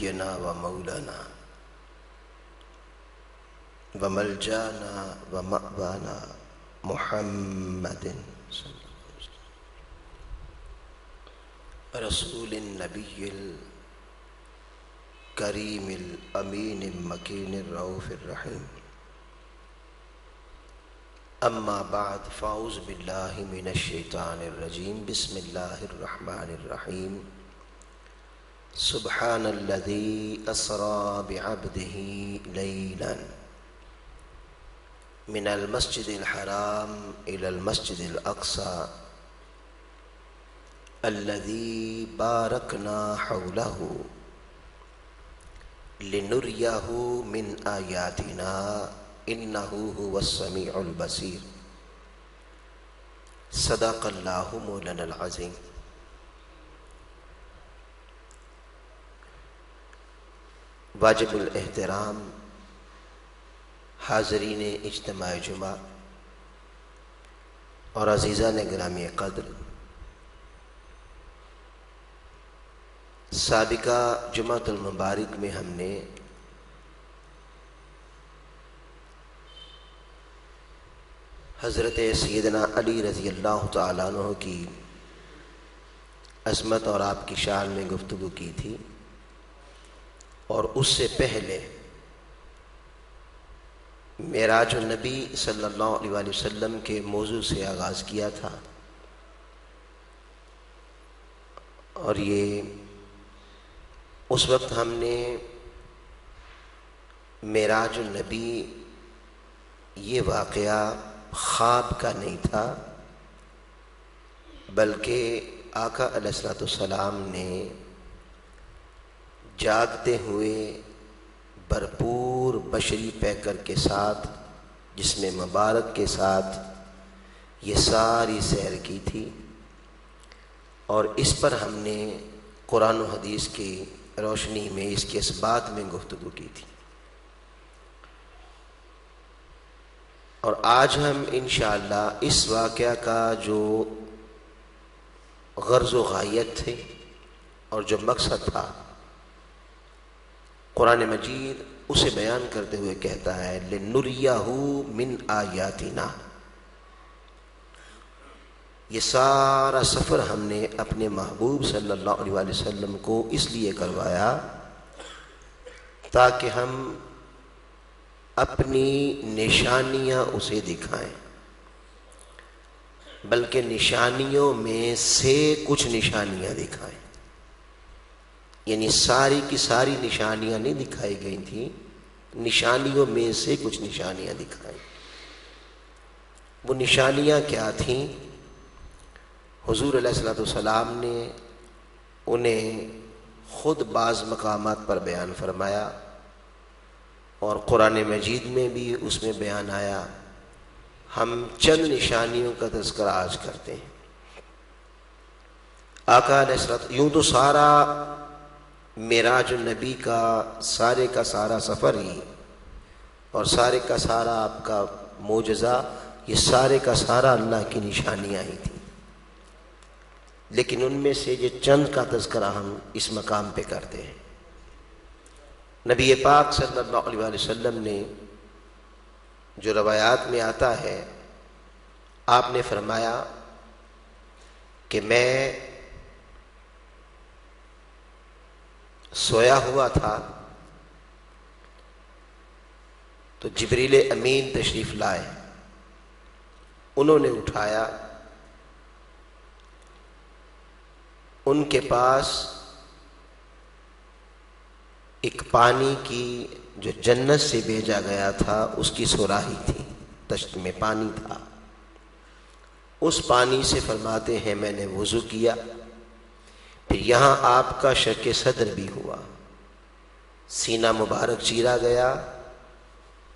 نبينا ومولانا وملجانا ومأوانا محمد رسول النبي الكريم الأمين المكين الرؤوف الرحيم. أما بعد فأعوذ بالله من الشيطان الرجيم. بسم الله الرحمن الرحيم. سبحان الذي أسرى بعبده ليلا من المسجد الحرام إلى المسجد الأقصى الذي باركنا حوله لنريه من آياتنا إنه هو السميع البصير. صدق الله مولانا العظيم. واجب الاحترام حاضرین اجتماع جمعہ اور عزیزان گرامی قدر، سابقہ جمعۃ المبارک میں ہم نے حضرت سیدنا علی رضی اللہ تعالیٰ عنہ کی عظمت اور آپ کی شان میں گفتگو کی تھی، اور اس سے پہلے معراج النبی صلی اللہ علیہ وسلم کے موضوع سے آغاز کیا تھا. اور یہ اس وقت ہم نے معراج النبی یہ واقعہ خواب کا نہیں تھا، بلکہ آقا علیہ الصلوۃ والسلام نے جاگتے ہوئے بھرپور بشری پیکر کے ساتھ، جسم مبارک کے ساتھ یہ ساری سیر کی تھی، اور اس پر ہم نے قرآن و حدیث کی روشنی میں اس کے اثبات میں گفتگو کی تھی. اور آج ہم انشاءاللہ اس واقعہ کا جو غرض و غایت تھی اور جو مقصد تھا، قرآن مجید اسے بیان کرتے ہوئے کہتا ہے لِنُرِيَهُ مِنْ آیاتنا. یہ سارا سفر ہم نے اپنے محبوب صلی اللہ علیہ وسلم کو اس لیے کروایا تاکہ ہم اپنی نشانیاں اسے دکھائیں، بلکہ نشانیوں میں سے کچھ نشانیاں دکھائیں. یعنی ساری کی ساری نشانیاں نہیں دکھائی گئی تھیں، نشانیوں میں سے کچھ نشانیاں دکھائیں. وہ نشانیاں کیا تھیں؟ حضور علیہ الصلوۃ والسلام نے انہیں خود بعض مقامات پر بیان فرمایا، اور قرآن مجید میں بھی اس میں بیان آیا. ہم چند نشانیوں کا تذکرہ آج کرتے ہیں. آقا علیہ الصلوۃ، یوں تو سارا معراج النبی کا سارا سفر ہی اور سارے کا سارا آپ کا معجزہ، یہ سارے کا سارا اللہ کی نشانیاں ہی تھیں، لیکن ان میں سے یہ چند کا تذکرہ ہم اس مقام پہ کرتے ہیں. نبی پاک صلی اللہ علیہ وسلم نے، جو روایات میں آتا ہے، آپ نے فرمایا کہ میں سویا ہوا تھا تو جبریل امین تشریف لائے، انہوں نے اٹھایا. ان کے پاس ایک پانی کی جو جنت سے بھیجا گیا تھا اس کی سراہی تھی، تشت میں پانی تھا. اس پانی سے فرماتے ہیں میں نے وضو کیا، پھر یہاں آپ کا شق صدر بھی ہوا، سینہ مبارک چیرا گیا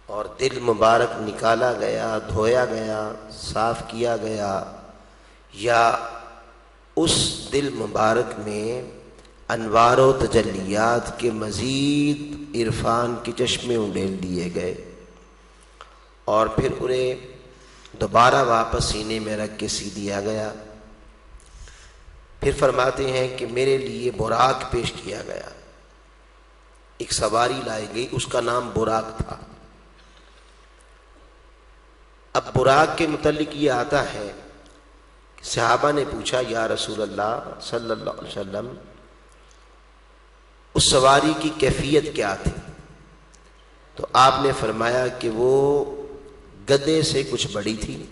اور دل مبارک نکالا گیا، دھویا گیا، صاف کیا گیا، یا اس دل مبارک میں انوار و تجلیات کے مزید عرفان کے چشمے انڈیل دیے گئے، اور پھر انہیں دوبارہ واپس سینے میں رکھ کے سی دیا گیا. پھر فرماتے ہیں کہ میرے لیے براق پیش کیا گیا. ایک سواری لائی گئی، اس کا نام براق تھا۔ اب براق کے متعلق یہ آتا ہے، صحابہ نے پوچھا یا رسول اللہ صلی اللہ علیہ وسلم اس سواری کی کیفیت کیا تھی؟ تو آپ نے فرمایا کہ وہ گدے سے کچھ بڑی تھی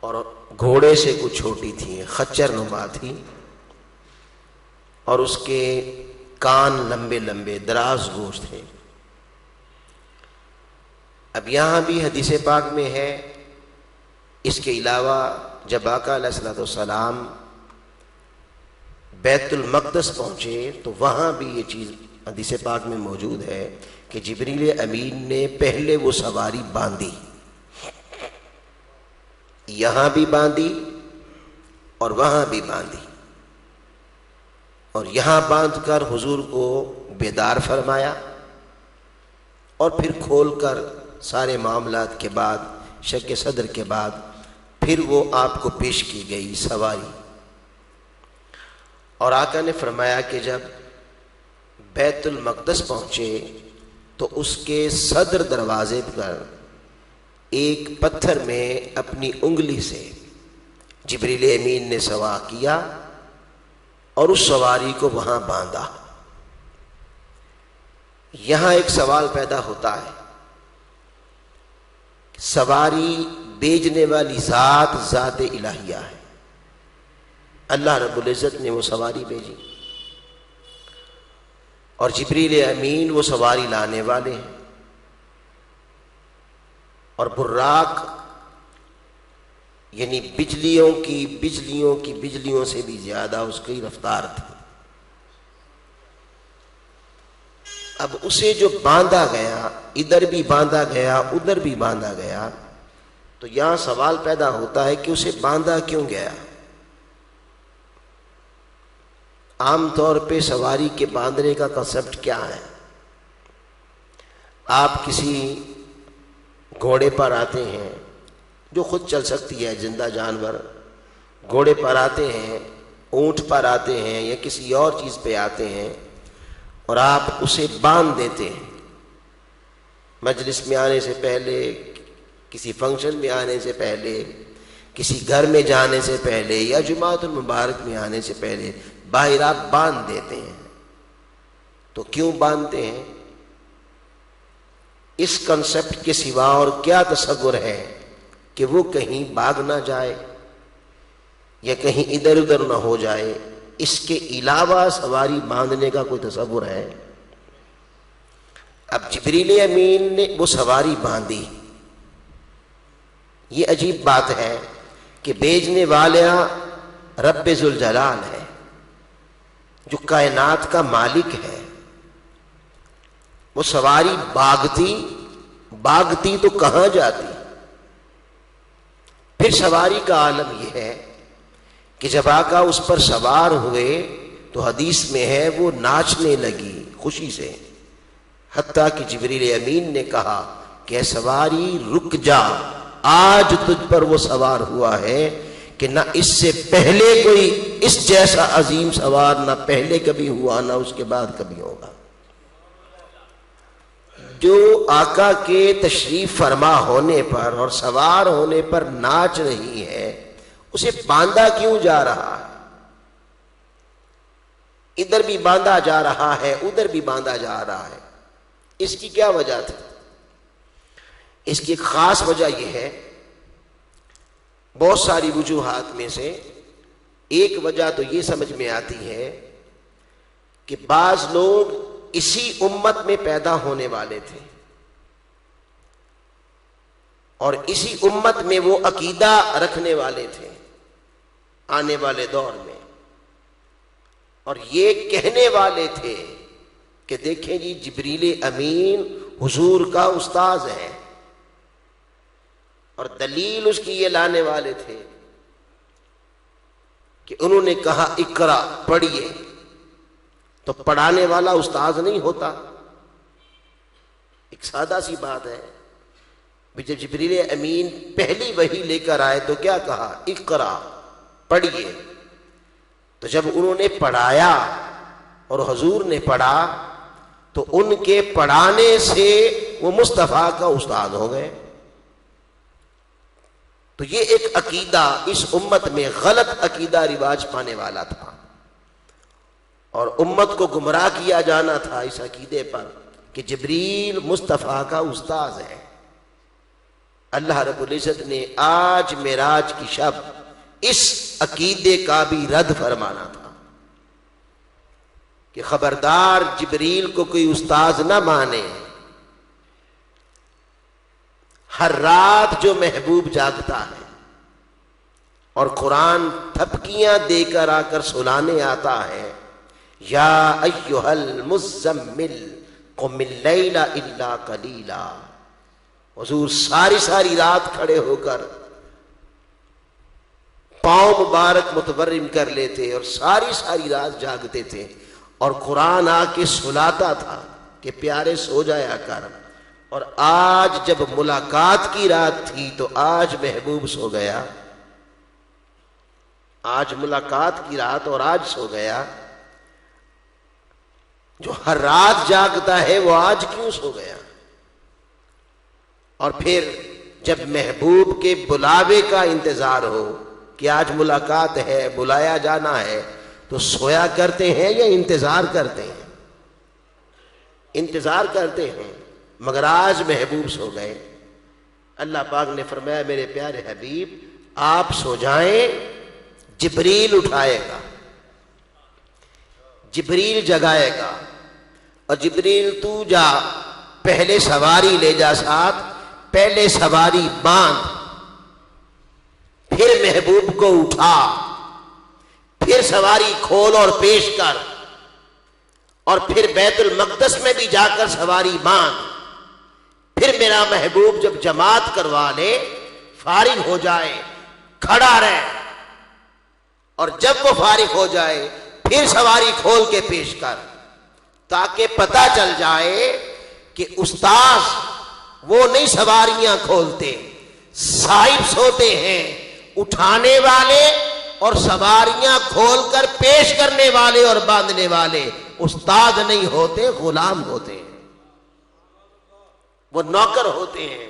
اور گھوڑے سے کچھ چھوٹی تھی، خچر نما تھی، اور اس کے کان لمبے لمبے دراز گوش تھے۔ اب یہاں بھی حدیث پاک میں ہے، اس کے علاوہ جب آقا علیہ الصلوۃ والسلام بیت المقدس پہنچے تو وہاں بھی یہ چیز حدیث پاک میں موجود ہے کہ جبریل امین نے پہلے وہ سواری باندھی، یہاں بھی باندھی اور وہاں بھی باندھی، اور یہاں باندھ کر حضور کو بیدار فرمایا، اور پھر کھول کر سارے معاملات کے بعد، شک صدر کے بعد، پھر وہ آپ کو پیش کی گئی سواری۔ اور آقا نے فرمایا کہ جب بیت المقدس پہنچے تو اس کے صدر دروازے پر ایک پتھر میں اپنی انگلی سے جبریل امین نے سوا کیا اور اس سواری کو وہاں باندھا۔ یہاں ایک سوال پیدا ہوتا ہے، سواری بیچنے والی ذات ذات الہیہ ہے، اللہ رب العزت نے وہ سواری بھیجی، اور جبریل امین وہ سواری لانے والے ہیں، اور براق یعنی بجلیوں سے بھی زیادہ اس کی رفتار تھی۔ اب اسے جو باندھا گیا، ادھر بھی باندھا گیا ادھر بھی باندھا گیا، تو یہاں سوال پیدا ہوتا ہے کہ اسے باندھا کیوں گیا؟ عام طور پہ سواری کے باندھنے کا کنسپٹ کیا ہے؟ آپ کسی گھوڑے پر آتے ہیں جو خود چل سکتی ہے، زندہ جانور، گھوڑے پر آتے ہیں، اونٹ پر آتے ہیں، یا کسی اور چیز پہ آتے ہیں، اور آپ اسے باندھ دیتے ہیں۔ مجلس میں آنے سے پہلے، کسی فنکشن میں آنے سے پہلے، کسی گھر میں جانے سے پہلے، یا جمعۃ المبارک میں آنے سے پہلے باہر آپ باندھ دیتے ہیں۔ تو کیوں باندھتے ہیں؟ اس کنسپٹ کے سوا اور کیا تصور ہے کہ وہ کہیں بھاگ نہ جائے یا کہیں ادھر ادھر نہ ہو جائے؟ اس کے علاوہ سواری باندھنے کا کوئی تصور ہے؟ اب جبریل امین نے وہ سواری باندھی۔ یہ عجیب بات ہے کہ بیچنے والا رب ذوالجلال ہے، جو کائنات کا مالک ہے، وہ سواری باغتی تو کہاں جاتی؟ پھر سواری کا عالم یہ ہے کہ جب آقا اس پر سوار ہوئے تو حدیث میں ہے وہ ناچنے لگی خوشی سے، حتیٰ کہ جبریل امین نے کہا کہ اے سواری رک جا، آج تجھ پر وہ سوار ہوا ہے کہ نہ اس سے پہلے کوئی اس جیسا عظیم سوار نہ پہلے کبھی ہوا نہ اس کے بعد کبھی ہوگا۔ جو آقا کے تشریف فرما ہونے پر اور سوار ہونے پر ناچ رہی ہے، اسے باندھا کیوں جا رہا ہے؟ ادھر بھی باندھا جا رہا ہے ادھر بھی باندھا جا رہا ہے، اس کی کیا وجہ تھی؟ اس کی ایک خاص وجہ یہ ہے، بہت ساری وجوہات میں سے ایک وجہ تو یہ سمجھ میں آتی ہے کہ بعض لوگ اسی امت میں پیدا ہونے والے تھے، اور اسی امت میں وہ عقیدہ رکھنے والے تھے آنے والے دور میں، اور یہ کہنے والے تھے کہ دیکھیں جی جبریل امین حضور کا استاذ ہے، اور دلیل اس کی یہ لانے والے تھے کہ انہوں نے کہا اقرا پڑھیے، تو پڑھانے والا استاذ نہیں ہوتا۔ ایک سادہ سی بات ہے، جب جبریل امین پہلی وحی لے کر آئے تو کیا کہا؟ اقرا پڑھیے۔ تو جب انہوں نے پڑھایا اور حضور نے پڑھا تو ان کے پڑھانے سے وہ مصطفیٰ کا استاد ہو گئے۔ تو یہ ایک عقیدہ اس امت میں غلط عقیدہ رواج پانے والا تھا، اور امت کو گمراہ کیا جانا تھا اس عقیدے پر کہ جبریل مصطفیٰ کا استاذ ہے۔ اللہ رب العزت نے آج معراج کی شب اس عقیدے کا بھی رد فرمانا تھا کہ خبردار جبریل کو کوئی استاذ نہ مانے۔ ہر رات جو محبوب جاگتا ہے اور قرآن تھپکیاں دے کر آ کر سلانے آتا ہے، یا ایھا المزمل قم اللیل الا قلیلا، حضور ساری رات کھڑے ہو کر پاؤں مبارک متورم کر لیتے اور ساری رات جاگتے تھے، اور قرآن آ کے سلاتا تھا کہ پیارے سو جایا کر۔ اور آج جب ملاقات کی رات تھی تو آج محبوب سو گیا، آج ملاقات کی رات اور آج سو گیا۔ جو ہر رات جاگتا ہے وہ آج کیوں سو گیا؟ اور پھر جب محبوب کے بلاوے کا انتظار ہو کہ آج ملاقات ہے، بلایا جانا ہے، تو سویا کرتے ہیں یا انتظار کرتے ہیں؟ انتظار کرتے ہیں، مگر آج محبوب سو گئے۔ اللہ پاک نے فرمایا میرے پیارے حبیب آپ سو جائیں، جبریل اٹھائے گا، جبریل جگائے گا، اور جبریل تو جا پہلے سواری لے جا ساتھ، پہلے سواری باندھ، پھر محبوب کو اٹھا، پھر سواری کھول اور پیش کر، اور پھر بیت المقدس میں بھی جا کر سواری باندھ۔ پھر میرا محبوب جب جماعت کروا لے، فارغ ہو جائے، کھڑا رہے، اور جب وہ فارغ ہو جائے پھر سواری کھول کے پیش کر، تاکہ پتہ چل جائے کہ استاذ وہ نہیں سواریاں کھولتے، صاحب سوتے ہیں، اٹھانے والے اور سواریاں کھول کر پیش کرنے والے اور باندھنے والے استاد نہیں ہوتے، غلام ہوتے ہیں، وہ نوکر ہوتے ہیں۔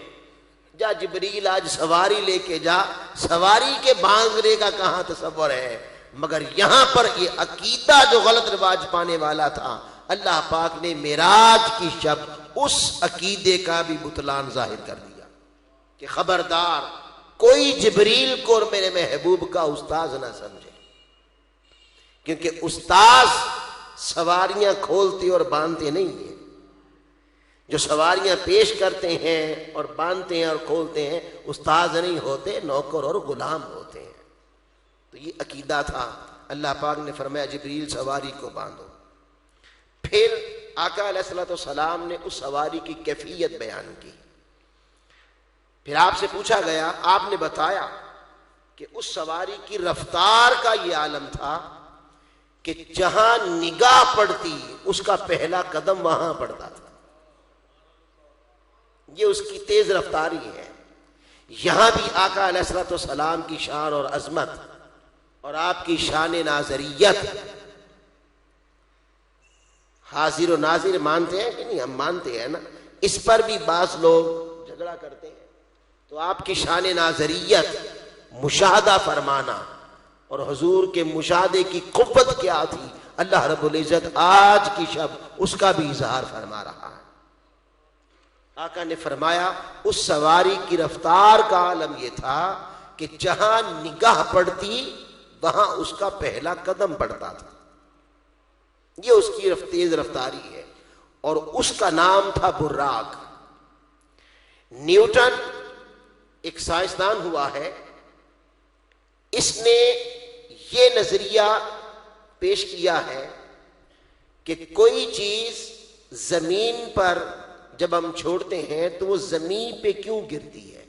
جا جبریل آج سواری لے کے جا، سواری کے باندھنے کا کہاں تصور ہے؟ مگر یہاں پر یہ عقیدہ جو غلط رواج پانے والا تھا، اللہ پاک نے معراج کی شب اس عقیدے کا بھی بطلان ظاہر کر دیا کہ خبردار کوئی جبریل کو اور میرے محبوب کا استاذ نہ سمجھے، کیونکہ استاذ سواریاں کھولتے اور باندھتے نہیں ہیں، جو سواریاں پیش کرتے ہیں اور باندھتے ہیں اور کھولتے ہیں استاذ نہیں ہوتے، نوکر اور غلام ہوتے ہیں۔ تو یہ عقیدہ تھا۔ اللہ پاک نے فرمایا جبریل سواری کو باندھو۔ پھر آقا علیہ الصلوۃ والسلام نے اس سواری کی کیفیت بیان کی۔ پھر آپ سے پوچھا گیا، آپ نے بتایا کہ اس سواری کی رفتار کا یہ عالم تھا کہ جہاں نگاہ پڑتی اس کا پہلا قدم وہاں پڑتا تھا۔ یہ اس کی تیز رفتاری ہے۔ یہاں بھی آقا علیہ الصلوۃ والسلام کی شان اور عظمت اور آپ کی شان ناظریت، حاضر و ناظر مانتے ہیں کہ نہیں؟ ہم مانتے ہیں نا، اس پر بھی بعض لوگ جھگڑا کرتے ہیں۔ تو آپ کی شان ناظریت، مشاہدہ فرمانا، اور حضور کے مشاہدے کی قوت کیا تھی، اللہ رب العزت آج کی شب اس کا بھی اظہار فرما رہا ہے۔ آقا نے فرمایا اس سواری کی رفتار کا عالم یہ تھا کہ جہاں نگاہ پڑتی وہاں اس کا پہلا قدم پڑتا تھا۔ یہ اس کی تیز رفتاری ہے، اور اس کا نام تھا براق۔ نیوٹن ایک سائنسدان ہوا ہے، اس نے یہ نظریہ پیش کیا ہے کہ کوئی چیز زمین پر جب ہم چھوڑتے ہیں تو وہ زمین پہ کیوں گرتی ہے؟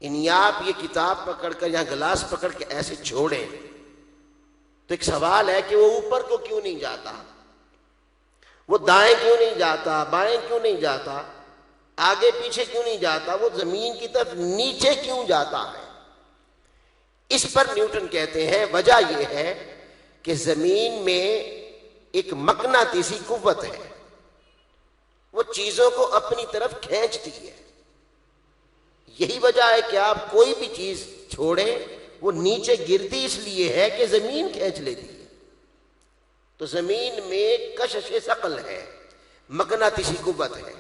یعنی آپ یہ کتاب پکڑ کر یا گلاس پکڑ کے ایسے چھوڑیں تو ایک سوال ہے کہ وہ اوپر کو کیوں نہیں جاتا، وہ دائیں کیوں نہیں جاتا، بائیں کیوں نہیں جاتا، آگے پیچھے کیوں نہیں جاتا، وہ زمین کی طرف نیچے کیوں جاتا ہے؟ اس پر نیوٹن کہتے ہیں وجہ یہ ہے کہ زمین میں ایک مقناطیسی قوت ہے، وہ چیزوں کو اپنی طرف کھینچتی ہے. یہی وجہ ہے کہ آپ کوئی بھی چیز چھوڑیں وہ نیچے گرتی اس لیے ہے کہ زمین کھینچ لیتی ہے. تو زمین میں کشش ثقل ہے، مقناطیسی قوت ہے.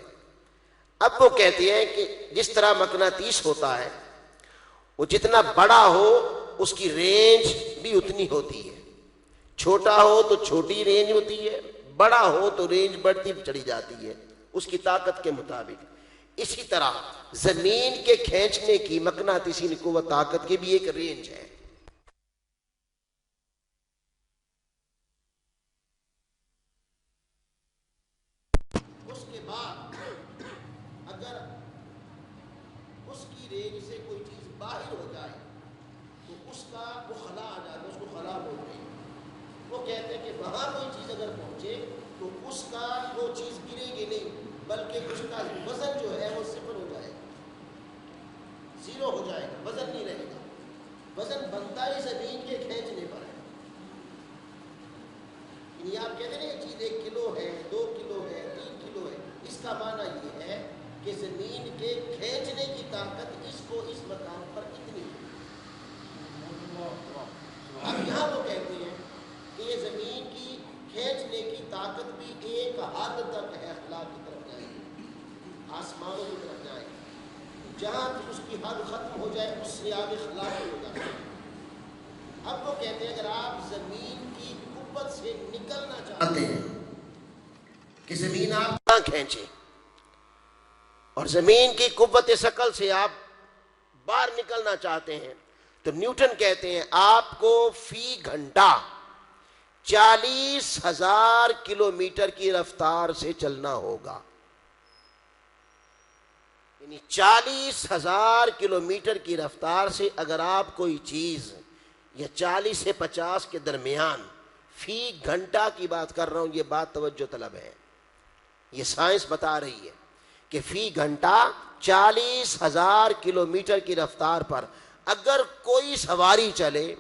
اب وہ کہتے ہیں کہ جس طرح مقناطیس ہوتا ہے وہ جتنا بڑا ہو اس کی رینج بھی اتنی ہوتی ہے، چھوٹا ہو تو چھوٹی رینج ہوتی ہے، بڑا ہو تو رینج بڑھتی چلی جاتی ہے اس کی طاقت کے مطابق. اسی طرح زمین کے کھینچنے کی مقناطیسی قوت طاقت کی بھی ایک رینج ہے. اس کے بعد اگر اس کی رینج سے کوئی چیز باہر ہو جائے تو اس کا وہ خلا آ جاتا ہے، اس کو خلا بولتے ہیں. وہ کہتے ہیں کہ وہاں کوئی چیز اگر پہنچے تو اس کا وہ چیز گرے گی نہیں، بلکہ اس کا وزن جو ہے وہ صفر ہو جائے گا، زیرو ہو جائے گا، وزن نہیں رہے گا. وزن بنتا ہی زمین کے کھینچنے پر ہے. یعنی آپ کہتے ہیں یہ چیز 1 کلو ہے، 2 کلو ہے، 3 کلو ہے، اس کا معنی یہ ہے کہ زمین کے کھینچنے کی طاقت اس کو اس مقام پر اتنی ہے. اب یہاں وہ کہتے ہیں کہ یہ زمین کی کھینچنے کی طاقت بھی ایک حد تک ہے، خلا کی طرف جائے گی، آسمانوں کی طرف جائے گی. جہاں اس کی حد ختم ہو جائے اس سے آگے خلا ہو جائے گا. اب وہ کہتے ہیں اگر آپ زمین کی قوت سے نکلنا چاہتے ہیں کہ زمین آپ نہ کھینچے اور زمین کی قوت ثقل سے آپ باہر نکلنا چاہتے ہیں تو نیوٹن کہتے ہیں آپ کو فی گھنٹہ 40,000 کلومیٹر کی رفتار سے چلنا ہوگا. یعنی 40,000 کلومیٹر کی رفتار سے اگر آپ کوئی چیز، یا 40 سے 50 کے درمیان، فی گھنٹہ کی بات کر رہا ہوں، یہ بات توجہ طلب ہے، یہ سائنس بتا رہی ہے کہ فی گھنٹہ 40,000 کلومیٹر کی رفتار پر اگر کوئی سواری چلے،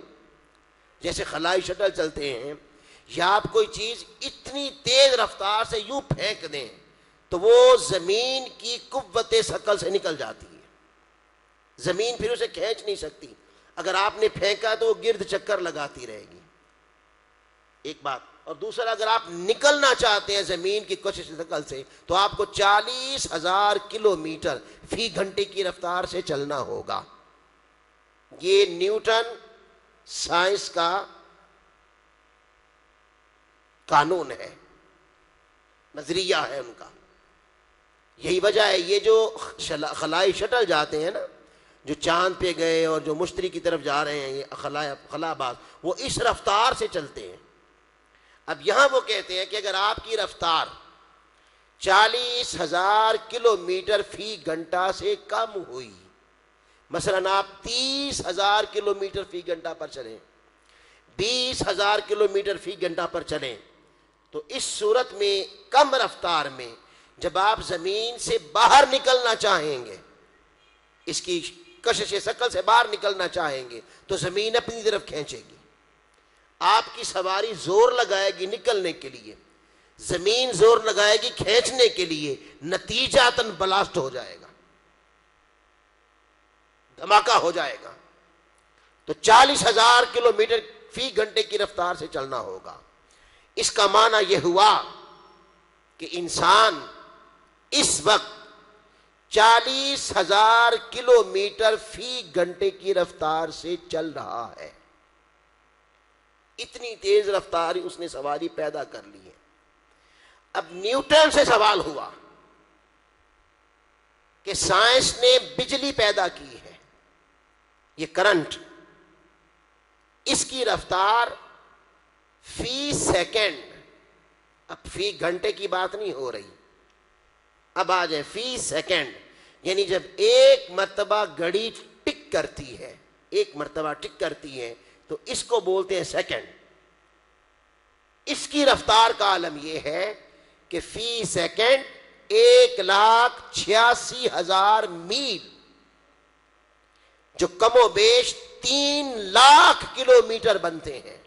جیسے خلائی شٹل چلتے ہیں، یا آپ کوئی چیز اتنی تیز رفتار سے یوں پھینک دیں تو وہ زمین کی قوت ثقل سے نکل جاتی ہے. زمین پھر اسے کھینچ نہیں سکتی. اگر آپ نے پھینکا تو وہ گرد چکر لگاتی رہے گی، ایک بات. اور دوسرا اگر آپ نکلنا چاہتے ہیں زمین کی کشش ثقل سے تو آپ کو 40,000 کلومیٹر فی گھنٹے کی رفتار سے چلنا ہوگا. یہ نیوٹن سائنس کا قانون ہے، نظریہ ہے ان کا. یہی وجہ ہے یہ جو خلائی شٹل جاتے ہیں نا، جو چاند پہ گئے اور جو مشتری کی طرف جا رہے ہیں، یہ خلا باز، وہ اس رفتار سے چلتے ہیں. اب یہاں وہ کہتے ہیں کہ اگر آپ کی رفتار 40,000 کلومیٹر فی گھنٹہ سے کم ہوئی، مثلا آپ 30,000 کلومیٹر فی گھنٹہ پر چلیں، 20,000 کلومیٹر فی گھنٹہ پر چلیں، تو اس صورت میں کم رفتار میں جب آپ زمین سے باہر نکلنا چاہیں گے، اس کی کشش ثقل سے باہر نکلنا چاہیں گے تو زمین اپنی طرف کھینچے گی. آپ کی سواری زور لگائے گی نکلنے کے لیے، زمین زور لگائے گی کھینچنے کے لیے، نتیجاتاً بلاسٹ ہو جائے گا، دھماکہ ہو جائے گا. تو 40,000 کلومیٹر فی گھنٹے کی رفتار سے چلنا ہوگا. اس کا معنی یہ ہوا کہ انسان اس وقت 40,000 کلومیٹر فی گھنٹے کی رفتار سے چل رہا ہے. اتنی تیز رفتار اس نے سواری پیدا کر لی ہے. اب نیوٹن سے سوال ہوا کہ سائنس نے بجلی پیدا کی ہے، یہ کرنٹ، اس کی رفتار فی سیکنڈ، اب فی گھنٹے کی بات نہیں ہو رہی، اب آ جائے فی سیکنڈ. یعنی جب ایک مرتبہ گھڑی ٹک کرتی ہے، ایک مرتبہ ٹک کرتی ہے تو اس کو بولتے ہیں سیکنڈ. اس کی رفتار کا عالم یہ ہے کہ فی سیکنڈ 1,86,000 میل، جو کم و بیش 3 لاکھ کلومیٹر بنتے ہیں.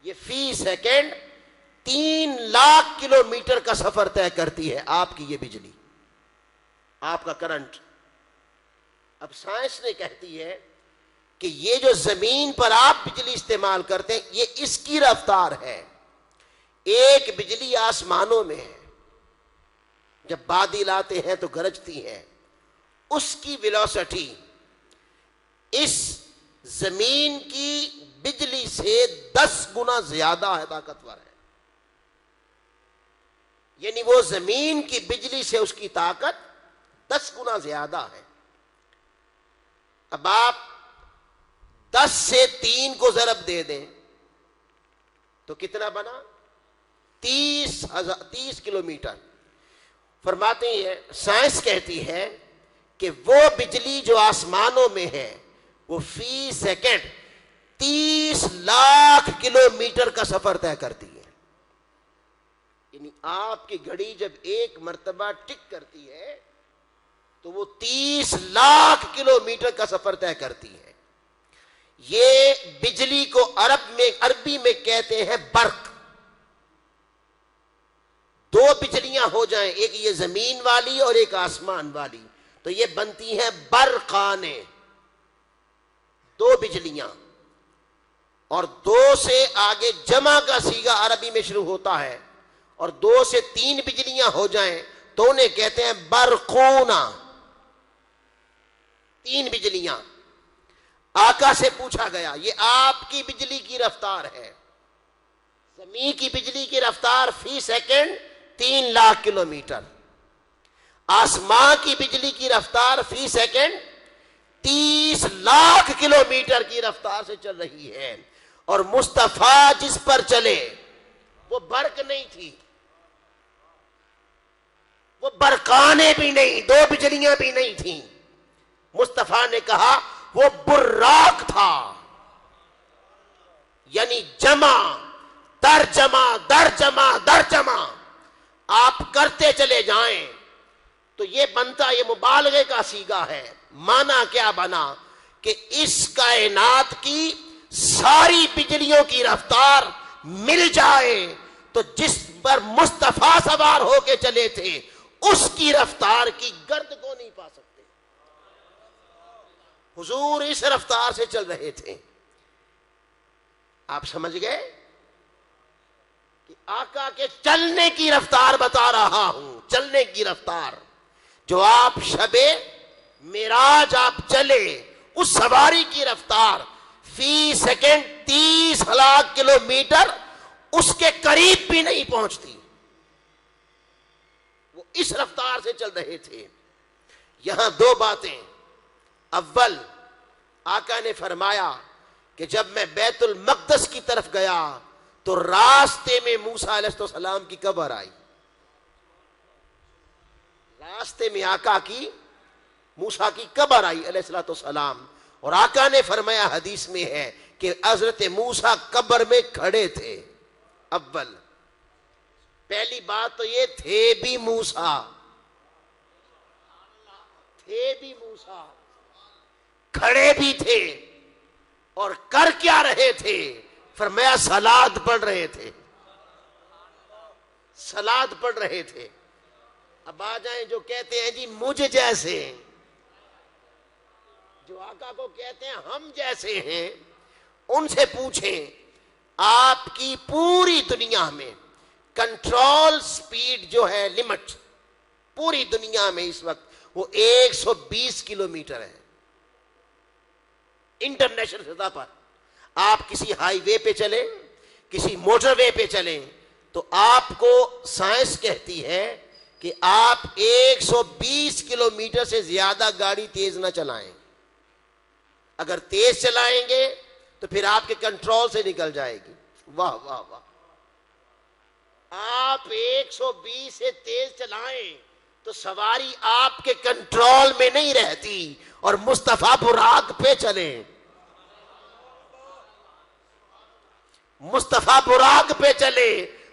یہ فی سیکنڈ 3 لاکھ کلومیٹر کا سفر طے کرتی ہے آپ کی یہ بجلی، آپ کا کرنٹ۔ اب سائنس نے کہتی ہے کہ یہ جو زمین پر آپ بجلی استعمال کرتے ہیں یہ اس کی رفتار ہے۔ ایک بجلی آسمانوں میں ہے، جب بادل آتے ہیں تو گرجتی ہے، اس کی ویلوسٹی اس زمین کی بجلی سے 10 گنا زیادہ ہے، طاقتور ہے۔ یعنی وہ زمین کی بجلی سے اس کی طاقت 10 گنا زیادہ ہے۔ اب آپ 10 سے 3 کو ضرب دے دیں تو کتنا بنا؟ 30 کلومیٹر۔ فرماتے ہیں سائنس کہتی ہے کہ وہ بجلی جو آسمانوں میں ہے وہ فی سیکنڈ 30 لاکھ کلومیٹر کا سفر طے کرتی ہے۔ یعنی آپ کی گھڑی جب ایک مرتبہ ٹک کرتی ہے تو وہ 30 لاکھ کلومیٹر کا سفر طے کرتی ہے۔ یہ بجلی کو عربی میں کہتے ہیں برق۔ دو بجلیاں ہو جائیں، ایک یہ زمین والی اور ایک آسمان والی، تو یہ بنتی ہیں برقانے، دو بجلیاں۔ اور 2 سے آگے جمع کا صیغہ عربی میں شروع ہوتا ہے، اور 2 سے 3 بجلیاں ہو جائیں تو انہیں کہتے ہیں برقونا، 3 بجلیاں۔ آقا سے پوچھا گیا یہ آپ کی بجلی کی رفتار ہے، زمین کی بجلی کی رفتار فی سیکنڈ 3 لاکھ کلومیٹر، آسمان کی بجلی کی رفتار فی سیکنڈ 30 لاکھ کلومیٹر کی رفتار سے چل رہی ہے، اور مصطفیٰ جس پر چلے وہ برق نہیں تھی، وہ برقانے بھی نہیں، 2 بجلیاں بھی نہیں تھیں۔ مصطفیٰ نے کہا وہ براق تھا، یعنی جمع در جمع در جمع در جمع آپ کرتے چلے جائیں تو یہ بنتا، یہ مبالغے کا صیغہ ہے۔ معنی کیا بنا کہ اس کائنات کی ساری بجلیوں کی رفتار مل جائے تو جس پر مصطفیٰ سوار ہو کے چلے تھے اس کی رفتار کی گرد کو نہیں پا سکتے۔ حضور اس رفتار سے چل رہے تھے۔ آپ سمجھ گئے کہ آقا کے چلنے کی رفتار بتا رہا ہوں، چلنے کی رفتار جو آپ شب معراج آپ چلے، اس سواری کی رفتار فی سیکنڈ 30 لاکھ کلومیٹر، اس کے قریب بھی نہیں پہنچتی، وہ اس رفتار سے چل رہے تھے۔ یہاں 2 باتیں۔ اول، آقا نے فرمایا کہ جب میں بیت المقدس کی طرف گیا تو راستے میں موسیٰ علیہ السلام کی قبر آئی، راستے میں آقا کی موسیٰ کی قبر آئی علیہ السلام، اور آقا نے فرمایا حدیث میں ہے کہ حضرت موسیٰ قبر میں کھڑے تھے۔ اول، پہلی بات تو یہ تھے بھی موسیٰ، تھے بھی موسیٰ، کھڑے بھی تھے، اور کر کیا رہے تھے؟ فرمایا صلات پڑھ رہے تھے، صلات پڑھ رہے تھے۔ اب آ جائیں جو کہتے ہیں جی مجھ جیسے، جو آقا کو کہتے ہیں ہم جیسے ہیں، ان سے پوچھیں آپ کی پوری دنیا میں کنٹرول سپیڈ جو ہے لمٹ پوری دنیا میں اس وقت وہ 120 کلومیٹر ہے انٹرنیشنل سطح پر۔ آپ کسی ہائی وے پہ چلیں، کسی موٹر وے پہ چلیں تو آپ کو سائنس کہتی ہے کہ آپ 120 کلومیٹر سے زیادہ گاڑی تیز نہ چلائیں۔ اگر تیز چلائیں گے تو پھر آپ کے کنٹرول سے نکل جائے گی۔ واہ واہ واہ، آپ 120 سے تیز چلائیں تو سواری آپ کے کنٹرول میں نہیں رہتی، اور مصطفیٰ براق پہ چلیں، مصطفیٰ براق پہ چلے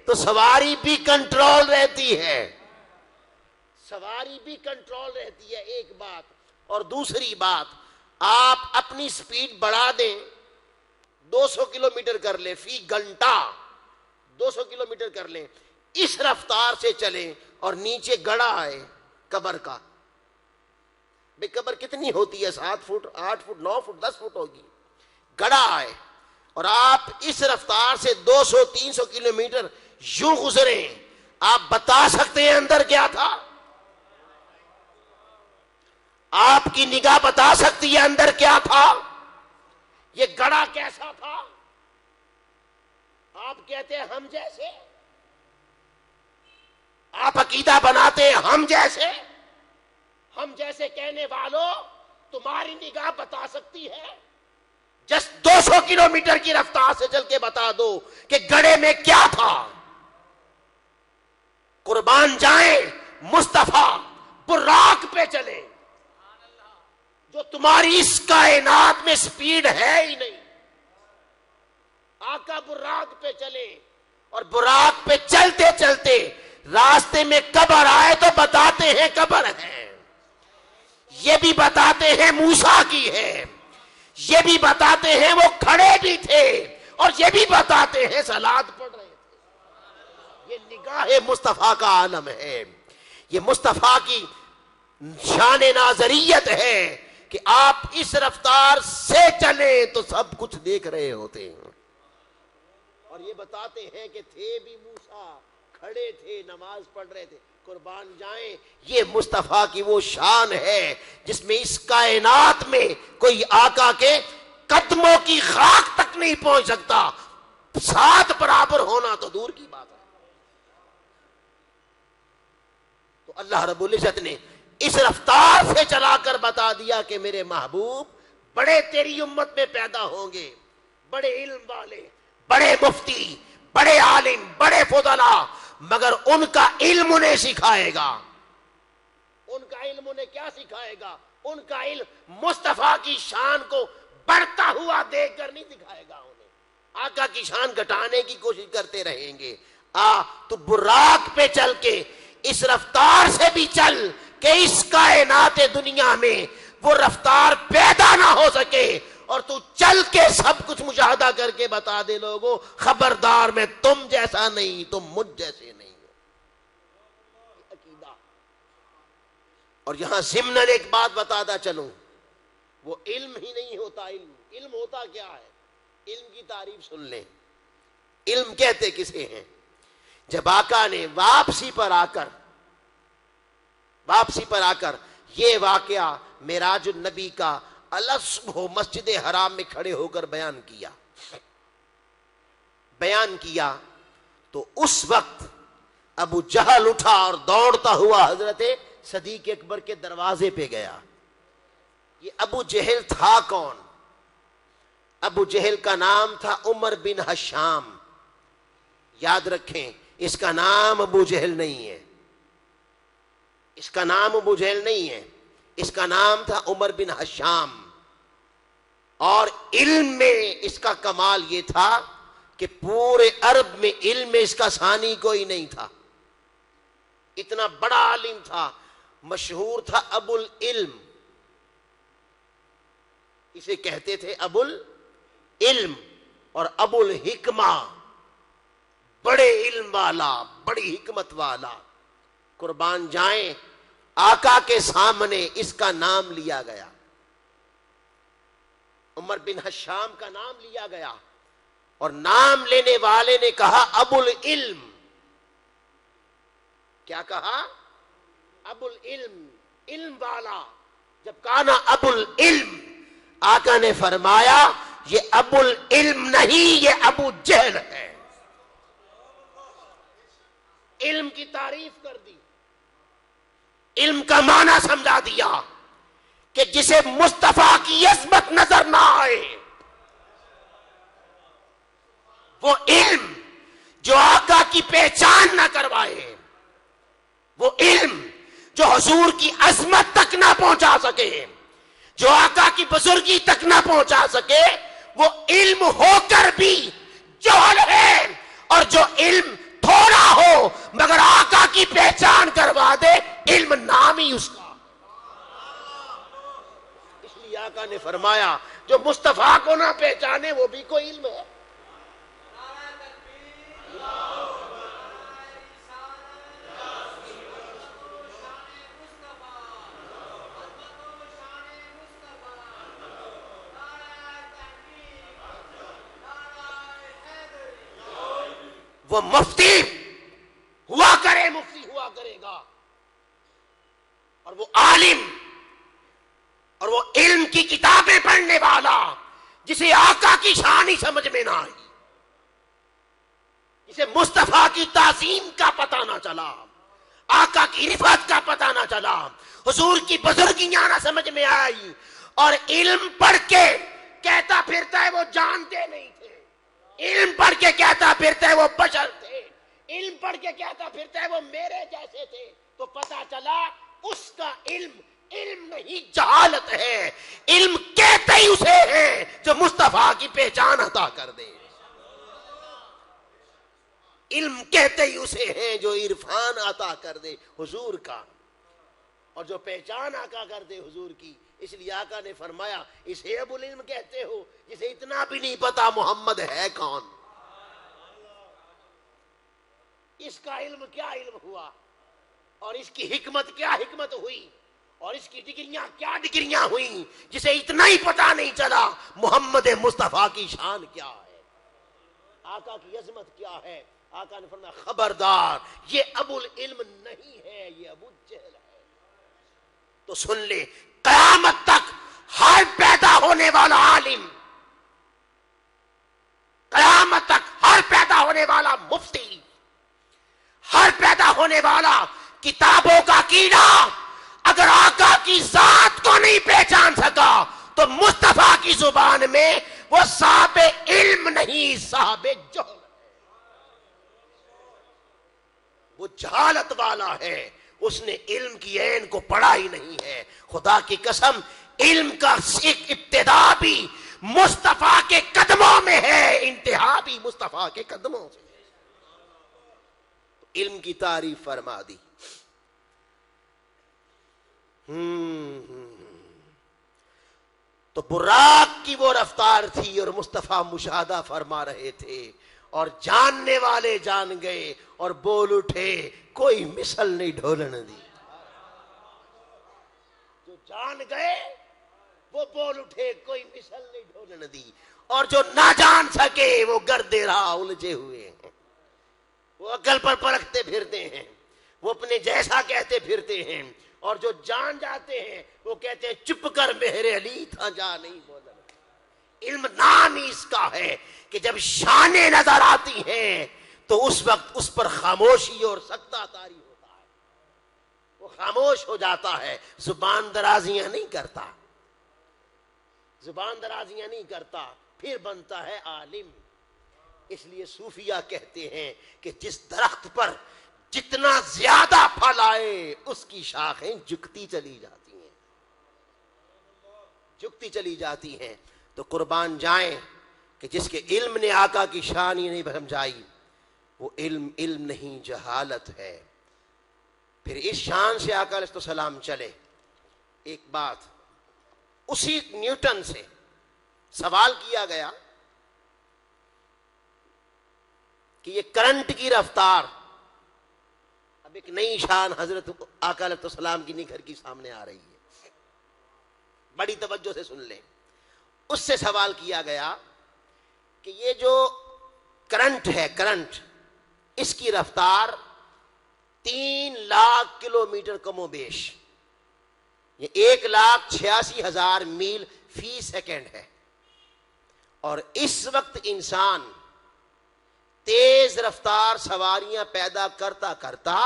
تو سواری بھی کنٹرول رہتی ہے، سواری بھی کنٹرول رہتی ہے، ایک بات۔ اور دوسری بات، آپ اپنی سپیڈ بڑھا دیں 200 کلومیٹر کر لیں فی گھنٹہ، 200 کلومیٹر کر لیں، اس رفتار سے چلیں اور نیچے گڑا آئے قبر کا، بے قبر کتنی ہوتی ہے؟ 7 فٹ 8 فٹ 9 فٹ 10 فٹ ہوگی، گڑا آئے اور آپ اس رفتار سے 200 300 کلومیٹر یوں گزریں، آپ بتا سکتے ہیں اندر کیا تھا؟ آپ کی نگاہ بتا سکتی ہے اندر کیا تھا؟ یہ گڑا کیسا تھا؟ آپ کہتے ہیں ہم جیسے، آپ عقیدہ بناتے ہیں ہم جیسے، ہم جیسے کہنے والوں تمہاری نگاہ بتا سکتی ہے؟ جس 200 کلومیٹر کی رفتار سے چل کے بتا دو کہ گڑے میں کیا تھا۔ قربان جائیں مصطفیٰ براق پہ چلے جو تمہاری اس کائنات میں سپیڈ ہے ہی نہیں، آقا براق پہ چلے اور براق پہ چلتے چلتے راستے میں قبر آئے تو بتاتے ہیں قبر ہے، یہ بھی بتاتے ہیں موسیٰ کی ہے، یہ بھی بتاتے ہیں وہ کھڑے بھی تھے، اور یہ بھی بتاتے ہیں صلات پڑھ رہے تھے۔ یہ نگاہ مصطفیٰ کا عالم ہے، یہ مصطفیٰ کی شان ناظریت ہے کہ آپ اس رفتار سے چلیں تو سب کچھ دیکھ رہے ہوتے ہیں، اور یہ بتاتے ہیں کہ تھے بھی موسیٰ، کھڑے تھے، نماز پڑھ رہے تھے۔ قربان جائیں یہ مصطفیٰ کی وہ شان ہے جس میں اس کائنات میں کوئی آقا کے قدموں کی خاک تک نہیں پہنچ سکتا، 7 برابر ہونا تو دور کی بات ہے۔ تو اللہ رب العزت نے اس رفتار سے چلا کر بتا دیا کہ میرے محبوب بڑے تیری امت میں پیدا ہوں گے، بڑے علم والے، بڑے مفتی، بڑے عالم، بڑے فضلاء، مگر ان کا علم انہیں سکھائے گا۔ ان کا علم انہیں کیا سکھائے گا؟ ان کا علم مصطفیٰ کی شان کو بڑھتا ہوا دیکھ کر نہیں دکھائے گا انہیں، آقا کی شان گھٹانے کی کوشش کرتے رہیں گے۔ تو براق پہ چل کے اس رفتار سے بھی چل کہ اس کائنات دنیا میں وہ رفتار پیدا نہ ہو سکے، اور تو چل کے سب کچھ مشاہدہ کر کے بتا دے لوگوں خبردار میں تم جیسا نہیں، تم مجھ جیسے نہیں ہو۔ عقیدہ۔ اور یہاں ضمناً ایک بات بتاتا چلوں، وہ علم ہی نہیں ہوتا، علم ہوتا کیا ہے؟ علم کی تعریف سن لیں، علم کہتے کسے ہیں؟ جب آقا نے واپسی پر آ کر یہ واقعہ معراج النبی کا صبح مسجد حرام میں کھڑے ہو کر بیان کیا تو اس وقت ابو جہل اٹھا اور دوڑتا ہوا حضرت صدیق اکبر کے دروازے پہ گیا۔ یہ ابو جہل تھا کون؟ ابو جہل کا نام تھا عمر بن حشام۔ یاد رکھیں اس کا نام ابو جہل نہیں ہے، اس کا نام ابو جہل نہیں ہے، اس کا نام تھا عمر بن حشام۔ اور علم میں اس کا کمال یہ تھا کہ پورے عرب میں علم میں اس کا ثانی کوئی نہیں تھا، اتنا بڑا عالم تھا، مشہور تھا ابو العلم، اسے کہتے تھے ابو العلم اور ابو الحکمہ، بڑے علم والا، بڑی حکمت والا۔ قربان جائیں آقا کے سامنے اس کا نام لیا گیا، عمر بن حشام کا نام لیا گیا، اور نام لینے والے نے کہا ابو العلم۔ کیا کہا؟ ابو العلم، علم والا۔ جب کہا نا ابو العلم، آقا نے فرمایا یہ ابو العلم نہیں، یہ ابو جہل ہے۔ علم کی تعریف کر دی، علم کا معنی سمجھا دیا کہ جسے مصطفیٰ کی عظمت نظر نہ آئے، وہ علم جو آقا کی پہچان نہ کروائے، وہ علم جو حضور کی عظمت تک نہ پہنچا سکے، جو آقا کی بزرگی تک نہ پہنچا سکے، وہ علم ہو کر بھی جہل ہے۔ اور جو علم تھوڑا ہو مگر آقا کی پہچان کروا دے، علم نام ہی اس کا۔ اس لیے آقا نے فرمایا جو مصطفیٰ کو نہ پہچانے وہ بھی کوئی علم ہے؟ وہ مفتی ہوا کرے، مفتی ہوا کرے گا، اور وہ عالم اور وہ علم کی کتابیں پڑھنے والا جسے آقا کی شان ہی سمجھ میں نہ آئی، جسے مصطفیٰ کی تعظیم کا پتہ نہ چلا، آقا کی رفعت کا پتہ نہ چلا، حضور کی بزرگیاں نہ سمجھ میں آئی، اور علم پڑھ کے کہتا پھرتا ہے وہ جانتے نہیں تھے، علم پڑھ کے کہتا پھرتا ہے وہ بشر تھے، علم پڑھ کے کہتا پھرتا ہے وہ میرے جیسے تھے، تو پتا چلا اس کا علم نہیں جہالت ہے۔ علم کہتے ہی اسے ہیں جو مصطفیٰ کی پہچان عطا کر دے، علم کہتے ہی اسے ہیں جو عرفان عطا کر دے حضور کا، اور جو پہچان عطا کر دے حضور کی۔ اس لیے آقا نے فرمایا اسے ابو العلم کہتے ہو جسے اتنا بھی نہیں پتا محمد ہے کون۔ اس کا علم کیا علم ہوا، اور اس کی حکمت کیا حکمت ہوئی، اور اس کی ڈگریاں کیا ڈگریاں ہوئیں، جسے اتنا ہی پتا نہیں چلا محمد مصطفیٰ کی شان کیا ہے، آقا کی عظمت کیا ہے۔ آقا نے فرمایا خبردار، یہ ابو العلم نہیں ہے، یہ ابو جہل ہے۔ تو سن لے، قیامت تک ہر پیدا ہونے والا عالم، قیامت تک ہر پیدا ہونے والا مفتی، ہر پیدا ہونے والا کتابوں کا کیڑا اگر آقا کی ذات کو نہیں پہچان سکا تو مصطفیٰ کی زبان میں وہ صاحب علم نہیں، صاحب جہل ہے، وہ جہالت والا ہے، اس نے علم کی عین کو پڑھا ہی نہیں ہے۔ خدا کی قسم، علم کا ایک ابتدا بھی مصطفیٰ کے قدموں میں ہے، انتہا بھی مصطفیٰ کے قدموں سے۔ علم کی تعریف فرما دی۔ تو براق کی وہ رفتار تھی اور مصطفیٰ مشاہدہ فرما رہے تھے، اور جاننے والے جان گئے اور بول اٹھے کوئی مثل نہیں ڈھولن دی۔ جو جان گئے وہ بول اٹھے کوئی مثل نہیں ڈھولن دی، اور جو نہ جان سکے وہ گردے راہ الجھے ہوئے ہیں، وہ عقل پر پرکھتے پھرتے ہیں، وہ اپنے جیسا کہتے پھرتے ہیں، اور جو جان جاتے ہیں وہ کہتے ہیں چپ کر میرے علی تھا جا نہیں بولا۔ علم نام ہی اس کا ہے کہ جب شانیں نظر آتی ہیں تو اس وقت اس پر خاموشی اور سکتہ طاری ہوتا ہے، وہ خاموش ہو جاتا ہے، زبان درازیاں نہیں کرتا، زبان درازیاں نہیں کرتا، پھر بنتا ہے عالم۔ اس لیے صوفیہ کہتے ہیں کہ جس درخت پر جتنا زیادہ پھل آئے اس کی شاخیں جھکتی چلی جاتی ہیں، جھکتی چلی جاتی ہیں۔ تو قربان جائیں کہ جس کے علم نے آقا کی شان ہی نہیں سمجھائی، وہ علم نہیں، جہالت ہے۔ پھر اس شان سے آقا علیہ السلام چلے۔ ایک بات اسی نیوٹن سے سوال کیا گیا کہ یہ کرنٹ کی رفتار، اب ایک نئی شان حضرت آقا علیہ السلام کی نکھر کی سامنے آ رہی ہے، بڑی توجہ سے سن لیں۔ اس سے سوال کیا گیا کہ یہ جو کرنٹ ہے، کرنٹ، اس کی رفتار 3 لاکھ کلومیٹر کم و بیش، یہ 1,86,000 میل فی سیکنڈ ہے، اور اس وقت انسان تیز رفتار سواریاں پیدا کرتا کرتا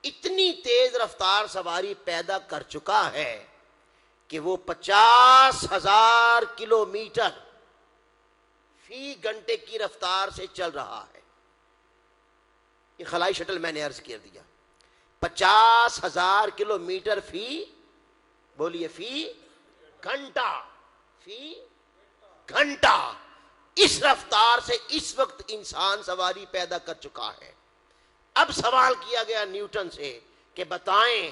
اتنی تیز رفتار سواری پیدا کر چکا ہے کہ وہ 50,000 کلومیٹر فی گھنٹے کی رفتار سے چل رہا ہے۔ یہ خلائی شٹل میں نے عرض کر دیا، 50,000 کلومیٹر فی، بولیے، فی گھنٹہ، فی گھنٹہ، اس رفتار سے اس وقت انسان سواری پیدا کر چکا ہے۔ اب سوال کیا گیا نیوٹن سے کہ بتائیں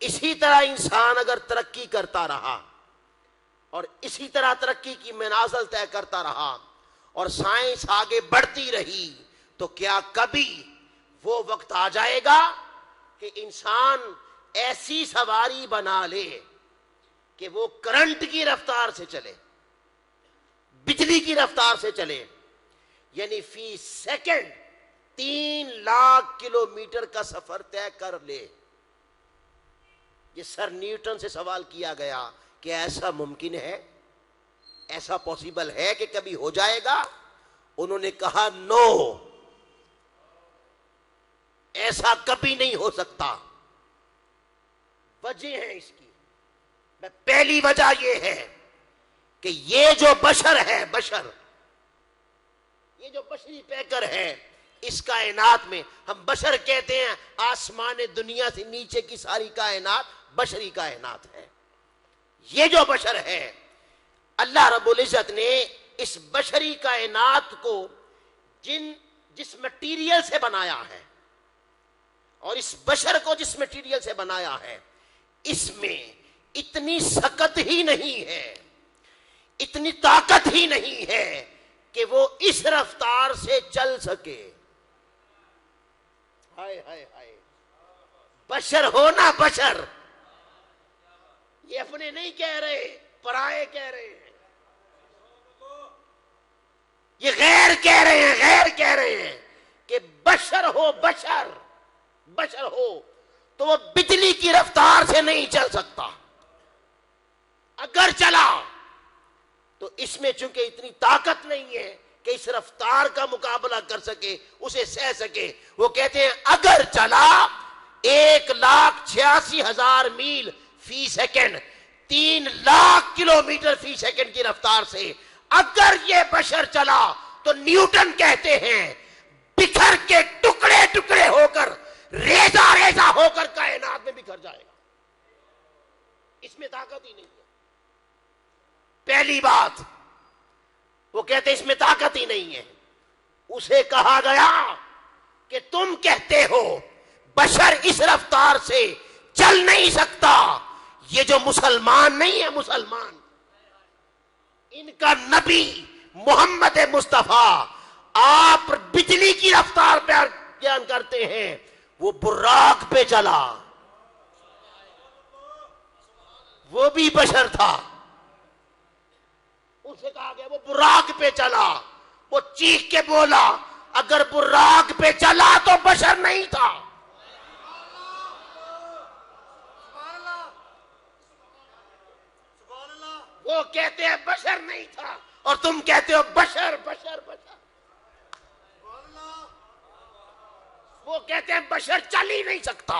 اسی طرح انسان اگر ترقی کرتا رہا اور اسی طرح ترقی کی منازل طے کرتا رہا اور سائنس آگے بڑھتی رہی، تو کیا کبھی وہ وقت آ جائے گا کہ انسان ایسی سواری بنا لے کہ وہ کرنٹ کی رفتار سے چلے، بجلی کی رفتار سے چلے، یعنی فی سیکنڈ 3 لاکھ کلومیٹر کا سفر طے کر لے؟ یہ سر نیوٹن سے سوال کیا گیا کہ ایسا ممکن ہے، ایسا پاسبل ہے کہ کبھی ہو جائے گا؟ انہوں نے کہا نو، ایسا کبھی نہیں ہو سکتا۔ وجہ ہے اس کی، پہلی وجہ یہ ہے کہ یہ جو بشر ہے، یہ جو بشری پیکر ہے اس کائنات میں، ہم بشر کہتے ہیں آسمان دنیا سے نیچے کی ساری کائنات بشری کائنات ہے۔ یہ جو بشر ہے، اللہ رب العزت نے اس بشری کائنات کو جس مٹیریل سے بنایا ہے، اور اس بشر کو جس مٹیریل سے بنایا ہے، اس میں اتنی سکت ہی نہیں ہے، اتنی طاقت ہی نہیں ہے کہ وہ اس رفتار سے چل سکے۔ ہائے ہائے ہائے، بشر ہونا، بشر، یہ اپنے نہیں کہہ رہے، پرائے کہہ رہے ہیں، یہ غیر کہہ رہے ہیں، غیر کہہ رہے ہیں کہ بشر ہو، بشر ہو تو وہ بجلی کی رفتار سے نہیں چل سکتا۔ اگر چلا تو اس میں چونکہ اتنی طاقت نہیں ہے کہ اس رفتار کا مقابلہ کر سکے، اسے سہ سکے۔ وہ کہتے ہیں اگر چلا 1,86,000 میل فی سیکنڈ، 3 لاکھ کلومیٹر فی سیکنڈ کی رفتار سے اگر یہ بشر چلا تو نیوٹن کہتے ہیں بکھر کے ٹکڑے ٹکڑے ہو کر، ریزہ ریزہ ہو کر کائنات میں بکھر جائے گا۔ اس میں طاقت ہی نہیں ہے۔ پہلی بات، وہ کہتے ہیں اس میں طاقت ہی نہیں ہے۔ اسے کہا گیا کہ تم کہتے ہو بشر اس رفتار سے چل نہیں سکتا، یہ جو مسلمان نہیں ہے، مسلمان، ان کا نبی محمد مصطفیٰ، آپ بجلی کی رفتار پہ بیان کرتے ہیں، وہ براق پہ چلا، وہ بھی بشر تھا۔ اسے کہا گیا وہ براق پہ چلا، وہ چیخ کے بولا اگر براق پہ چلا تو بشر نہیں تھا۔ وہ کہتے ہیں بشر نہیں تھا اور تم کہتے ہو بشر بشر بشر۔ وہ کہتے ہیں بشر چل ہی نہیں سکتا،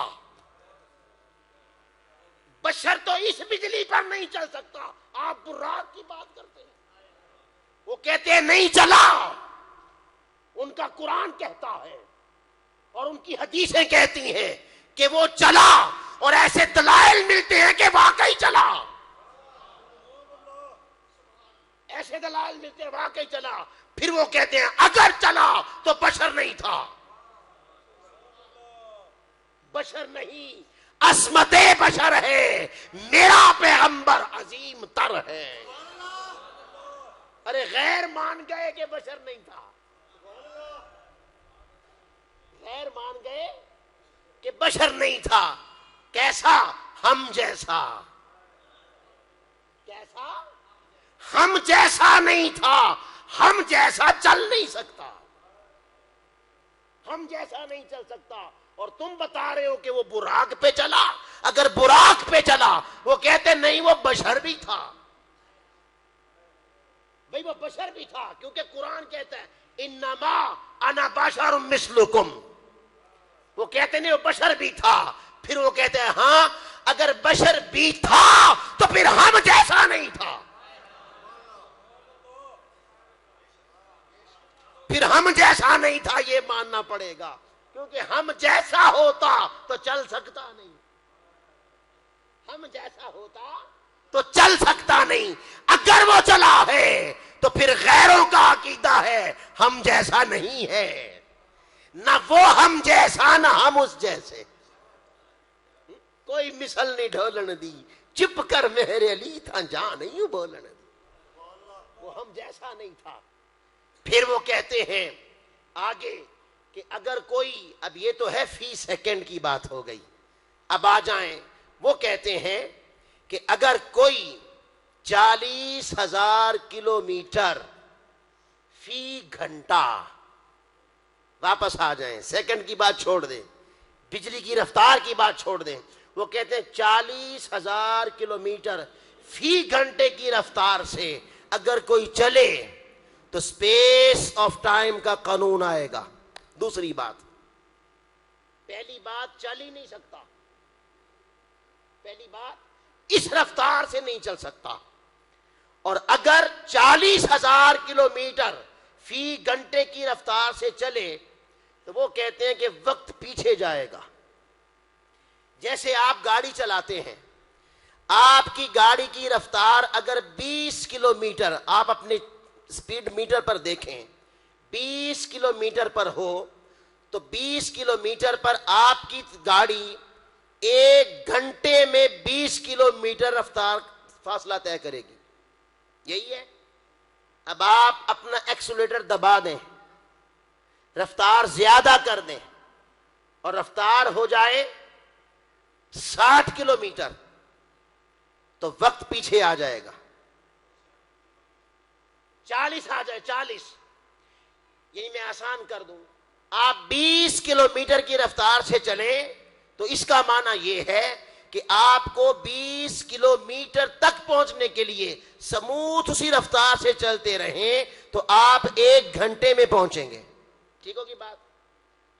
بشر تو اس بجلی پر نہیں چل سکتا، آپ براق کی بات کرتے ہیں۔ وہ کہتے ہیں نہیں چلا، ان کا قرآن کہتا ہے اور ان کی حدیثیں کہتی ہیں کہ وہ چلا، اور ایسے دلائل ملتے ہیں کہ واقعی چلا، ایسے دلائل ملتے ہیں واقعی چلا۔ پھر وہ کہتے ہیں اگر چلا تو بشر نہیں تھا، بشر نہیں، عصمت بشر ہے، میرا پیغمبر عظیم تر ہے۔ ارے غیر مان گئے کہ بشر نہیں تھا، غیر مان گئے کہ بشر نہیں تھا۔ کیسا؟ ہم جیسا، کیسا؟ ہم جیسا نہیں تھا، ہم جیسا چل نہیں سکتا، ہم جیسا نہیں چل سکتا۔ اور تم بتا رہے ہو کہ وہ براق پہ چلا۔ اگر براق پہ چلا، وہ کہتے نہیں وہ بشر بھی تھا۔ بھئی وہ بشر بھی تھا، کیونکہ قرآن کہتا ہے انما انا بشر مثلکم۔ وہ کہتے نہیں وہ بشر بھی تھا۔ پھر وہ کہتے ہیں ہاں اگر بشر بھی تھا تو پھر ہم جیسا نہیں تھا، پھر ہم جیسا نہیں تھا، یہ ماننا پڑے گا، کیونکہ ہم جیسا ہوتا تو چل سکتا نہیں، ہم جیسا ہوتا تو چل سکتا نہیں۔ اگر وہ چلا ہے تو پھر غیروں کا عقیدہ ہے ہم جیسا نہیں ہے، نہ وہ ہم جیسا نہ ہم اس جیسے۔ کوئی مثل نہیں ڈھولن دی، چپ کر میرے علی تھا جان نہیں بولنے دی، وہ ہم جیسا نہیں تھا۔ پھر وہ کہتے ہیں آگے کہ اگر کوئی، اب یہ تو ہے فی سیکنڈ کی بات ہو گئی، اب آ جائیں، وہ کہتے ہیں کہ اگر کوئی 40,000 کلومیٹر فی گھنٹہ، واپس آ جائیں، سیکنڈ کی بات چھوڑ دیں، بجلی کی رفتار کی بات چھوڑ دیں، وہ کہتے ہیں 40,000 کلومیٹر فی گھنٹے کی رفتار سے اگر کوئی چلے تو سپیس آف ٹائم کا قانون آئے گا۔ دوسری بات، پہلی بات چل ہی نہیں سکتا، پہلی بات اس رفتار سے نہیں چل سکتا، اور اگر 40,000 کلومیٹر فی گھنٹے کی رفتار سے چلے تو وہ کہتے ہیں کہ وقت پیچھے جائے گا۔ جیسے آپ گاڑی چلاتے ہیں، آپ کی گاڑی کی رفتار اگر 20 کلومیٹر، آپ اپنے سپیڈ میٹر پر دیکھیں، 20 کلومیٹر پر ہو تو 20 کلومیٹر پر آپ کی گاڑی 1 گھنٹے میں 20 کلومیٹر رفتار فاصلہ طے کرے گی، یہی ہے۔ اب آپ اپنا ایکسیلریٹر دبا دیں، رفتار زیادہ کر دیں اور رفتار ہو جائے 60 کلومیٹر تو وقت پیچھے آ جائے گا، 40 آ جائے، 40، یعنی میں آسان کر دوں، آپ 20 کلومیٹر کی رفتار سے چلیں تو اس کا معنی یہ ہے کہ آپ کو 20 کلومیٹر تک پہنچنے کے لیے سموتھ اسی رفتار سے چلتے رہیں تو آپ 1 گھنٹے میں پہنچیں گے۔ ٹھیک ہوگی بات؟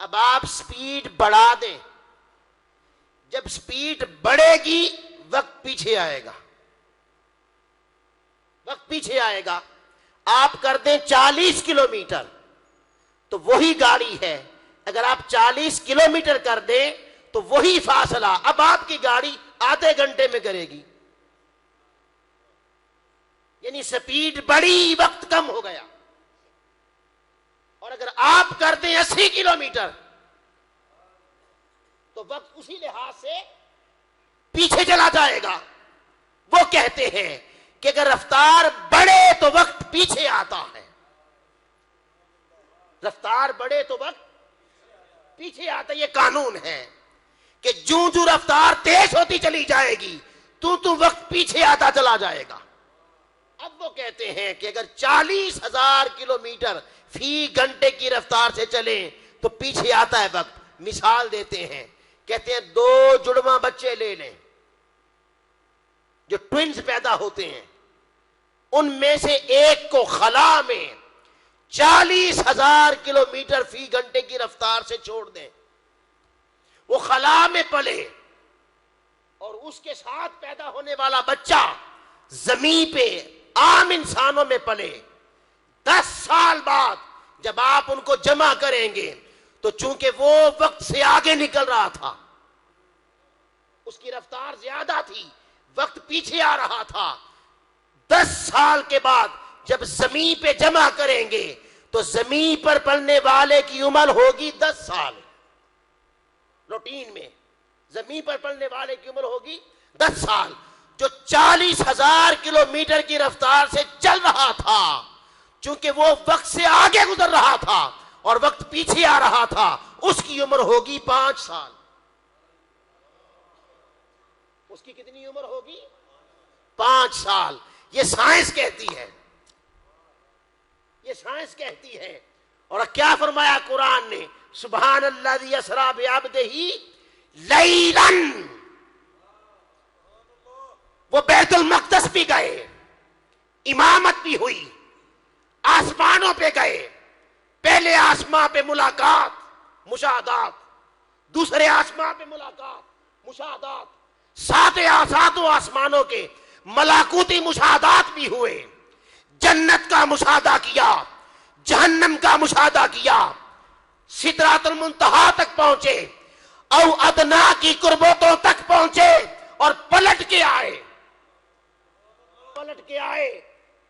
اب آپ سپیڈ بڑھا دیں، جب سپیڈ بڑھے گی وقت پیچھے آئے گا، وقت پیچھے آئے گا۔ آپ کر دیں 40 کلومیٹر تو وہی گاڑی ہے، اگر آپ 40 کلومیٹر کر دیں تو وہی فاصلہ اب آپ کی گاڑی آدھے گھنٹے میں کرے گی، یعنی سپیڈ بڑی وقت کم ہو گیا۔ اور اگر آپ کر دیں 80 کلومیٹر تو وقت اسی لحاظ سے پیچھے چلا جائے گا۔ وہ کہتے ہیں کہ اگر رفتار بڑھے تو وقت پیچھے آتا ہے، رفتار بڑھے تو وقت پیچھے آتا ہے، یہ قانون ہے کہ جوں جوں رفتار تیز ہوتی چلی جائے گی تو وقت پیچھے آتا چلا جائے گا۔ اب وہ کہتے ہیں کہ اگر 40,000 کلومیٹر فی گھنٹے کی رفتار سے چلیں تو پیچھے آتا ہے وقت۔ مثال دیتے ہیں، کہتے ہیں 2 جڑواں بچے لے لیں جو ٹوینز پیدا ہوتے ہیں، ان میں سے ایک کو خلا میں 40,000 کلومیٹر فی گھنٹے کی رفتار سے چھوڑ دیں، وہ خلا میں پلے اور اس کے ساتھ پیدا ہونے والا بچہ زمین پہ عام انسانوں میں پلے۔ 10 سال بعد جب آپ ان کو جمع کریں گے تو چونکہ وہ وقت سے آگے نکل رہا تھا، اس کی رفتار زیادہ تھی، وقت پیچھے آ رہا تھا، 10 سال کے بعد جب زمین پہ جمع کریں گے تو زمین پر پلنے والے کی عمر ہوگی 10 سال۔ روٹین میں زمین پر پلنے والے کی عمر ہوگی 10 سال۔ جو 40,000 کلومیٹر کی رفتار سے چل رہا تھا، چونکہ وہ وقت سے آگے گزر رہا تھا اور وقت پیچھے آ رہا تھا، اس کی عمر ہوگی 5 سال۔ اس کی کتنی عمر ہوگی؟ 5 سال۔ یہ سائنس کہتی ہے، یہ سائنس کہتی ہے۔ اور کیا فرمایا قرآن نے؟ سبحان الذی اسریٰ بعبدہ لیلا، وہ بیت المقدس بھی گئے، امامت بھی ہوئی، آسمانوں پہ گئے، پہلے آسمان پہ ملاقات مشاہدات، دوسرے آسمان پہ ملاقات مشاہدات، ساتوں آسمانوں کے ملاکوتی مشاہدات بھی ہوئے، جنت کا مشاہدہ کیا، جہنم کا مشاہدہ کیا، سدرۃ المنتہا تک پہنچے، او ادنا کی قربتوں تک پہنچے اور پلٹ کے آئے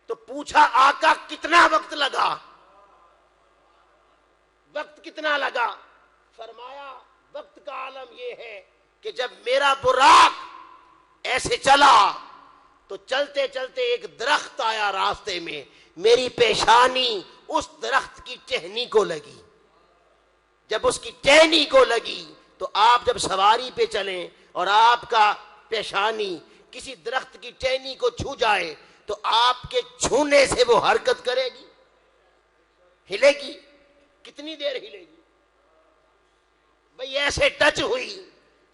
تو پوچھا آقا کتنا وقت لگا؟ وقت کتنا لگا؟ فرمایا وقت کا عالم یہ ہے کہ جب میرا براق ایسے چلا تو چلتے چلتے ایک درخت آیا راستے میں، میری پیشانی اس درخت کی ٹہنی کو لگی. جب اس کی ٹہنی کو لگی تو آپ جب سواری پہ چلیں اور آپ کا پیشانی کسی درخت کی ٹہنی کو چھو جائے تو آپ کے چھونے سے وہ حرکت کرے گی، ہلے گی. کتنی دیر ہلے گی بھئی؟ ایسے ٹچ ہوئی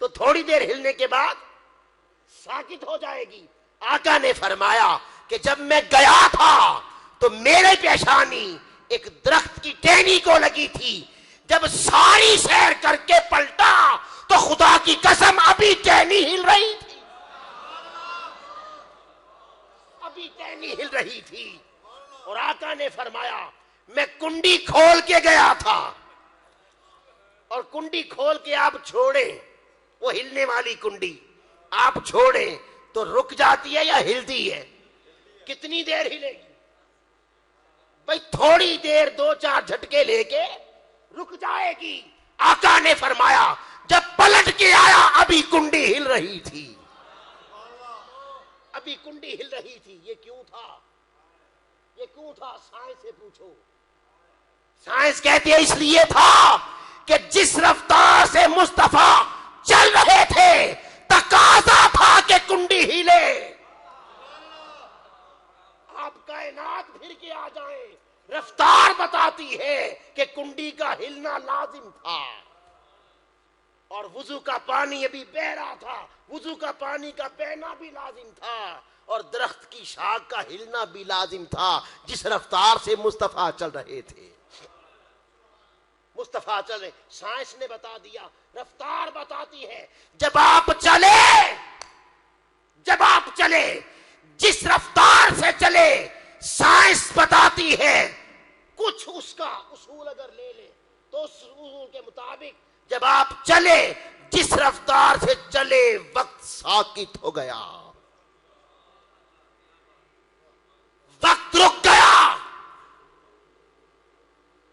تو تھوڑی دیر ہلنے کے بعد ساکت ہو جائے گی. آقا نے فرمایا کہ جب میں گیا تھا تو میرے پیشانی ایک درخت کی ٹہنی کو لگی تھی، جب ساری سیر کر کے پلٹا تو خدا کی قسم ابھی ٹہنی ہل رہی تھی، ابھی ٹہنی ہل رہی تھی. اور آقا نے فرمایا میں کنڈی کھول کے گیا تھا، اور کنڈی کھول کے آپ چھوڑیں، وہ ہلنے والی کنڈی آپ چھوڑیں تو رک جاتی ہے یا ہلتی ہے؟ کتنی دیر ہلے گی بھئی؟ تھوڑی دیر، 2-4 جھٹکے لے کے رک جائے گی. آقا نے فرمایا جب پلٹ کے آیا ابھی کنڈی ہل رہی تھی، ابھی کنڈی ہل رہی تھی. یہ کیوں تھا؟ یہ کیوں تھا؟ سائنس سے پوچھو. سائنس کہتی ہے اس لیے تھا کہ جس رفتار سے مصطفیٰ چل رہے تھے تقاضا تھا کہ کنڈی ہلے. آپ کائنات پھر کے آ جائیں، رفتار بتاتی ہے کہ کنڈی کا ہلنا لازم تھا. اور وضو کا پانی ابھی بہ رہا تھا، وضو کا پانی کا بہنا بھی لازم تھا، اور درخت کی شاخ کا ہلنا بھی لازم تھا جس رفتار سے مصطفیٰ چل رہے تھے. مصطفیٰ چلے، سائنس نے بتا دیا، رفتار بتاتی ہے. جب آپ چلے جس رفتار سے چلے، سائنس بتاتی ہے کچھ اس کا اصول اگر لے لے تو اس اصول کے مطابق جب آپ چلے جس رفتار سے چلے وقت ساکت ہو گیا، وقت رک گیا،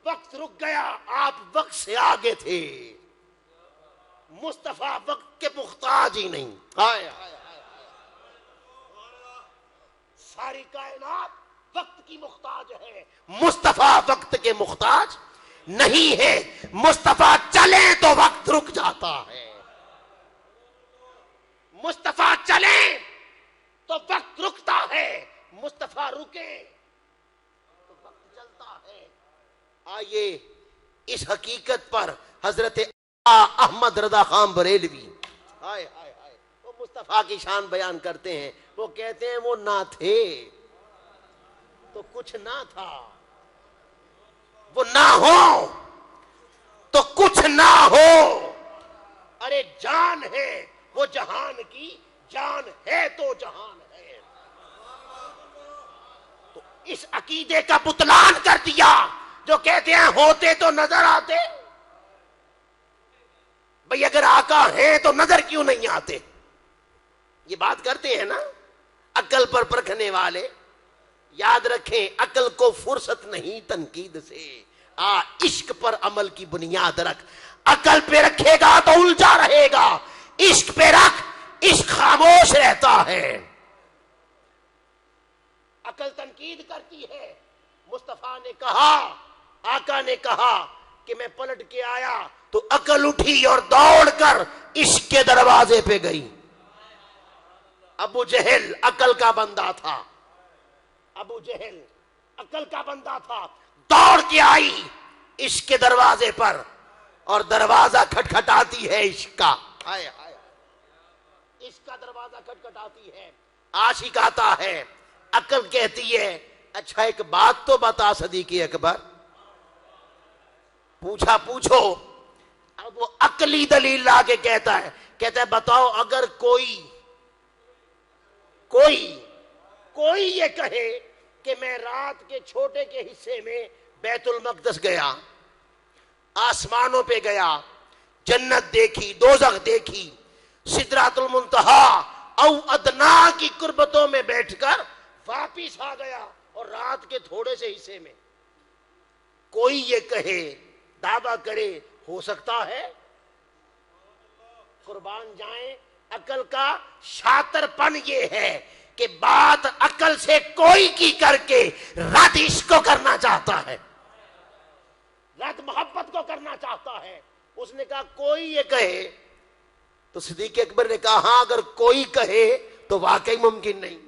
وقت رک گیا. آپ وقت سے آگے تھے، مصطفیٰ وقت کے محتاج ہی نہیں. ساری کائنات وقت کی محتاج ہے، مصطفیٰ وقت کے محتاج نہیں ہے. مصطفیٰ چلے تو وقت رک جاتا ہے، مصطفیٰ چلے تو وقت رکتا ہے، مصطفیٰ رکے تو وقت چلتا ہے. آئیے اس حقیقت پر حضرت احمد رضا خان بریلوی وہ مصطفیٰ کی شان بیان کرتے ہیں. وہ کہتے ہیں وہ نہ تھے تو کچھ نہ تھا، وہ نہ ہو تو کچھ نہ ہو. ارے جان ہے وہ جہان کی، جان ہے تو جہان ہے. تو اس عقیدے کا بطلان کر دیا جو کہتے ہیں ہوتے تو نظر آتے. بھئی اگر آقا ہیں تو نظر کیوں نہیں آتے؟ یہ بات کرتے ہیں نا عقل پر پرکھنے والے. یاد رکھیں عقل کو فرصت نہیں تنقید سے، عشق پر عمل کی بنیاد رکھ. عقل پہ رکھے گا تو الجھا رہے گا، عشق پہ رکھ، عشق خاموش رہتا ہے. عقل تنقید کرتی ہے. مصطفیٰ نے کہا، آقا نے کہا کہ میں پلٹ کے آیا تو عقل اٹھی اور دوڑ کر عشق کے دروازے پہ گئی. ابو جہل عقل کا بندہ تھا، ابو جہل عقل کا بندہ تھا، دوڑ کے آئی عشق کے دروازے پر، اور دروازہ کھٹکھٹاتی ہے عشق کا. عشق کا دروازہ کھٹکھٹاتی ہے. عاشق آتا ہے، عقل کہتی ہے اچھا ایک بات تو بتا صدیق اکبر. پوچھو. اب وہ عقلی دلیل لا کے کہتا ہے بتاؤ اگر کوئی یہ کہے کہ میں رات کے چھوٹے کے حصے میں بیت المقدس گیا، آسمانوں پہ گیا، جنت دیکھی، دوزخ دیکھی، سدرۃ المنتہا او ادنا کی قربتوں میں بیٹھ کر واپس آ گیا، اور رات کے تھوڑے سے حصے میں کوئی یہ کہے، دعویٰ کرے، ہو سکتا ہے؟ قربان جائیں عقل کا شاطر پن یہ ہے کہ بات عقل سے کوئی کی کر کے رد عشق کو کرنا چاہتا ہے، رد محبت کو کرنا چاہتا ہے۔ اس نے کہا کوئی یہ کہے، تو صدیق اکبر نے کہا ہاں اگر کوئی کہے تو واقعی ممکن نہیں۔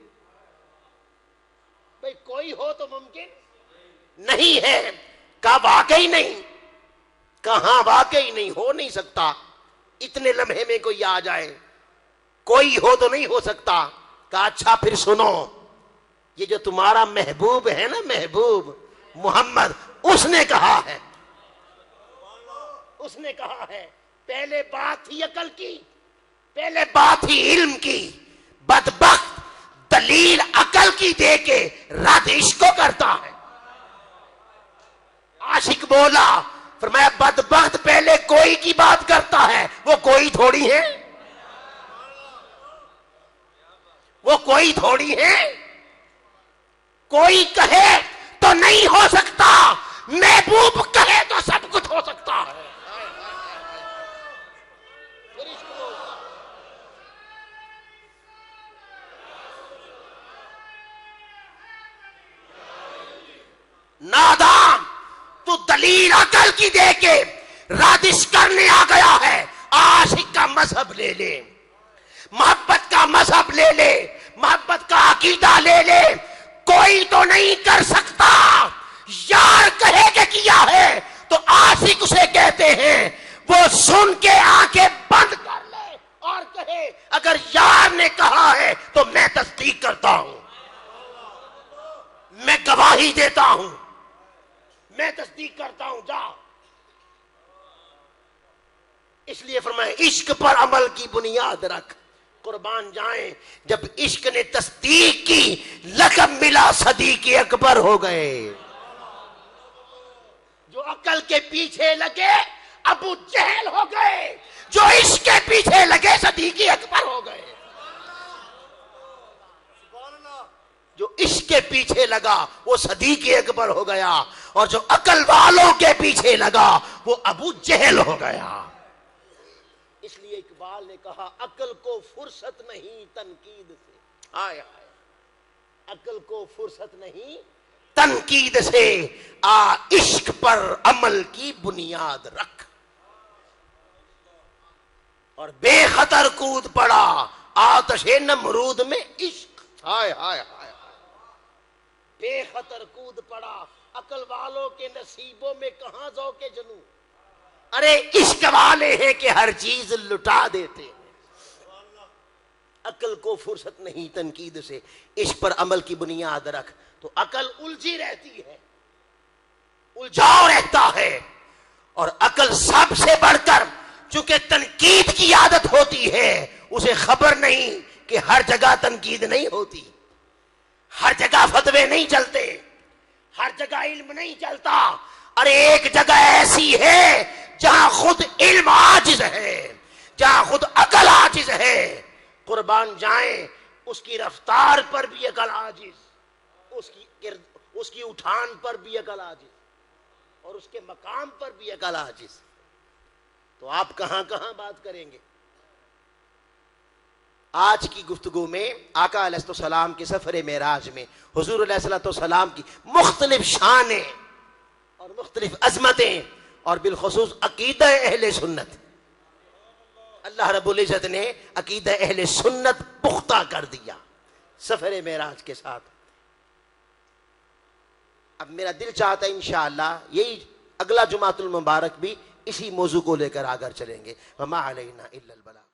بھئی کوئی ہو تو ممکن نہیں ہے، کہا واقعی نہیں، کہاں واقعی نہیں، ہو نہیں سکتا، اتنے لمحے میں کوئی آ جائے، کوئی ہو تو نہیں ہو سکتا۔ کہا اچھا پھر سنو، یہ جو تمہارا محبوب ہے نا، محبوب محمد، اس نے کہا ہے، اس نے کہا ہے، پہلے بات تھی عقل کی، پہلے بات تھی علم کی، بدبخت دلیل عقل کی دے کے رد عشق کو کرتا ہے۔ عاشق بولا، فرمایا بدبخت پہلے کوئی کی بات کرتا ہے، وہ کوئی تھوڑی ہے، وہ کوئی تھوڑی ہے، کوئی کہے تو نہیں ہو سکتا، محبوب کہے تو سب کچھ ہو سکتا ہے۔ نادان تو دلیل عقل کی دے کے رادش کرنے آ گیا ہے۔ عاشق کا مذہب لے لے، محبت کا مذہب لے لے، محبت کا عقیدہ لے لے، کوئی تو نہیں کر سکتا۔ یار کہے کہ کیا ہے تو عاشق اسے کہتے ہیں، وہ سن کے آنکھیں بند کر لے اور کہے اگر یار نے کہا ہے تو میں تصدیق کرتا ہوں، میں گواہی دیتا ہوں، میں تصدیق کرتا ہوں، جا۔ اس لیے فرمایا عشق پر عمل کی بنیاد رکھ، قربان جائیں جب عشق نے تصدیق کی لقب ملا صدیق اکبر ہو گئے۔ جو عقل کے پیچھے لگے ابو جہل ہو گئے، جو عشق کے پیچھے لگے صدیق اکبر ہو گئے۔ جو عشق کے پیچھے لگا وہ صدیق اکبر ہو گیا، اور جو عقل والوں کے پیچھے لگا وہ ابو جہل ہو گیا۔ اس لیے اقبال نے کہا عقل کو فرصت نہیں تنقید سے، آئے آئے، عقل کو فرصت نہیں تنقید سے، آ عشق پر عمل کی بنیاد رکھ، اور بے خطر کود پڑا آتش نمرود میں عشق، ہائے ہائے ہائے، بے خطر کود پڑا۔ عقل والوں کے نصیبوں میں کہاں ذوق جنوں، ارے عشق والے ہیں کہ ہر چیز لٹا دیتے ہیں۔ عقل کو فرصت نہیں تنقید سے، عشق پر عمل کی بنیاد رکھ، تو عقل الجھی رہتی ہے، الجھاؤ رہتا ہے، اور عقل سب سے بڑھ کر چونکہ تنقید کی عادت ہوتی ہے، اسے خبر نہیں کہ ہر جگہ تنقید نہیں ہوتی، ہر جگہ فتوے نہیں چلتے، ہر جگہ علم نہیں چلتا۔ ارے ایک جگہ ایسی ہے جہاں خود علم عاجز ہے، جہاں خود عقل عاجز ہے، قربان جائیں اس کی رفتار پر بھی عقل عاجز، اس کی اٹھان پر بھی عقل عاجز، اور اس کے مقام پر بھی عقل عاجز، تو آپ کہاں کہاں بات کریں گے؟ آج کی گفتگو میں آقا علیہ السلام کے سفر معراج میں حضور علیہ السلام کی مختلف شانیں اور مختلف عظمتیں، اور بالخصوص عقیدہ اہل سنت، اللہ رب العزت نے عقیدہ اہل سنت پختہ کر دیا سفر معراج کے ساتھ۔ اب میرا دل چاہتا ہے انشاءاللہ یہی اگلا جمعۃ المبارک بھی اسی موضوع کو لے کر آگر چلیں گے۔ وما علینا الا البلاغ۔